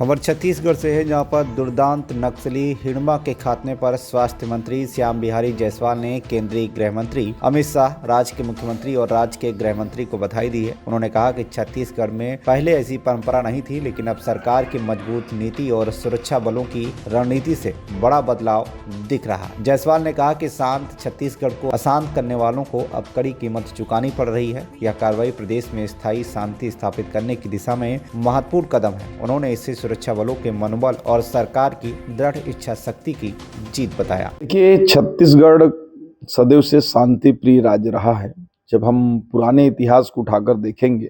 खबर छत्तीसगढ़ से है, जहां पर दुर्दांत नक्सली हिडमा के खात्मे पर स्वास्थ्य मंत्री श्याम बिहारी जायसवाल ने केंद्रीय गृह मंत्री अमित शाह, राज्य के मुख्यमंत्री और राज्य के गृह मंत्री को बधाई दी है। उन्होंने कहा कि छत्तीसगढ़ में पहले ऐसी परंपरा नहीं थी, लेकिन अब सरकार की मजबूत नीति और सुरक्षा बलों की रणनीति से बड़ा बदलाव दिख रहा। जायसवाल ने कहा कि शांत छत्तीसगढ़ को अशांत करने वालों को अब कड़ी कीमत चुकानी पड़ रही है। यह कार्रवाई प्रदेश में स्थायी शांति स्थापित करने की दिशा में महत्वपूर्ण कदम है। उन्होंने इससे सुरक्षा बलों के मनोबल और सरकार की दृढ़ इच्छा शक्ति की जीत बताया। देखिए, छत्तीसगढ़ सदैव से शांति प्रिय राज्य रहा है। जब हम पुराने इतिहास को उठाकर देखेंगे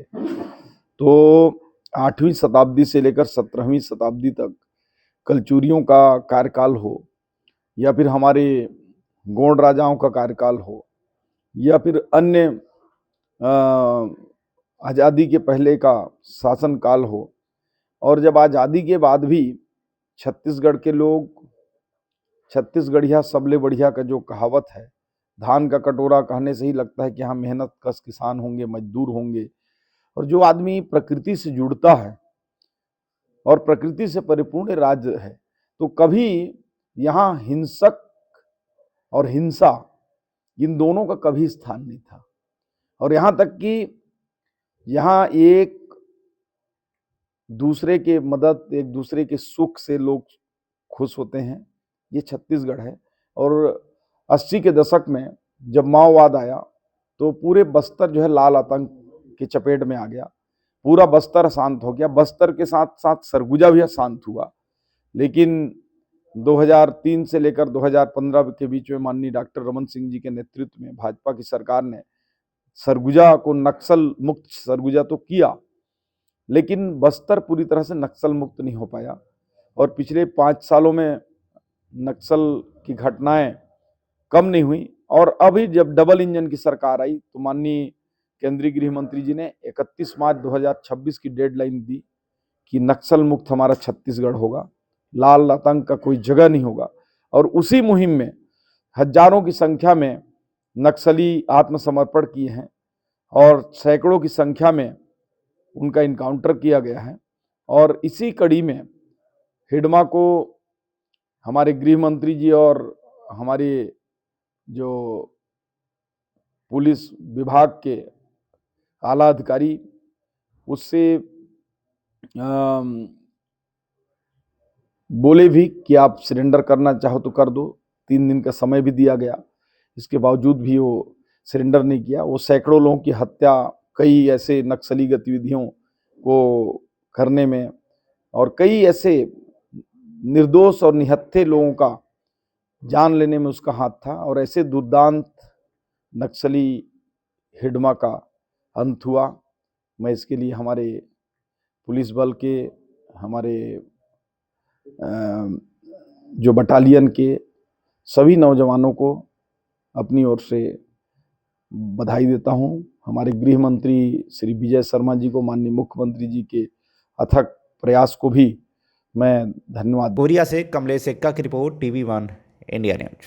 तो 8वीं शताब्दी से लेकर 17वीं शताब्दी तक कलचुरियों का कार्यकाल हो या फिर हमारे गोंड राजाओं का कार्यकाल हो या फिर अन्य आज़ादी के पहले का शासनकाल हो, और जब आज़ादी के बाद भी छत्तीसगढ़ के लोग, छत्तीसगढ़िया सबले बढ़िया का जो कहावत है, धान का कटोरा कहने से ही लगता है कि यहाँ मेहनत कश किसान होंगे, मजदूर होंगे। और जो आदमी प्रकृति से जुड़ता है और प्रकृति से परिपूर्ण राज्य है, तो कभी यहाँ हिंसक और हिंसा इन दोनों का कभी स्थान नहीं था। और यहाँ तक कि यहाँ एक दूसरे के मदद, एक दूसरे के सुख से लोग खुश होते हैं। ये छत्तीसगढ़ है। और 80 के दशक में जब माओवाद आया तो पूरे बस्तर जो है लाल आतंक की चपेट में आ गया। पूरा बस्तर शांत हो गया। बस्तर के साथ साथ सरगुजा भी शांत हुआ। लेकिन 2003 से लेकर 2015 के बीच में माननीय डॉक्टर रमन सिंह जी के नेतृत्व में भाजपा की सरकार ने सरगुजा को नक्सल मुक्त सरगुजा तो किया, लेकिन बस्तर पूरी तरह से नक्सल मुक्त नहीं हो पाया। और पिछले 5 सालों में नक्सल की घटनाएं कम नहीं हुई। और अभी जब डबल इंजन की सरकार आई तो माननीय केंद्रीय गृह मंत्री जी ने 31 मार्च 2026 की डेडलाइन दी कि नक्सल मुक्त हमारा छत्तीसगढ़ होगा, लाल आतंक का कोई जगह नहीं होगा। और उसी मुहिम में हजारों की संख्या में नक्सली आत्मसमर्पण किए हैं और सैकड़ों की संख्या में उनका इनकाउंटर किया गया है। और इसी कड़ी में हिडमा को हमारे गृह मंत्री जी और हमारे जो पुलिस विभाग के आला अधिकारी उससे बोले भी कि आप सरेंडर करना चाहो तो कर दो। 3 दिन का समय भी दिया गया, इसके बावजूद भी वो सरेंडर नहीं किया। वो सैकड़ों लोगों की हत्या, कई ऐसे नक्सली गतिविधियों को करने में और कई ऐसे निर्दोष और निहत्थे लोगों का जान लेने में उसका हाथ था। और ऐसे दुर्दांत नक्सली हिडमा का अंत हुआ। मैं इसके लिए हमारे पुलिस बल के, हमारे जो बटालियन के सभी नौजवानों को अपनी ओर से बधाई देता हूं। हमारे गृह मंत्री श्री विजय शर्मा जी को, माननीय मुख्यमंत्री जी के अथक प्रयास को भी मैं धन्यवाद। कोरिया से कमलेश एक्का की रिपोर्ट, TV1 इंडिया न्यूज।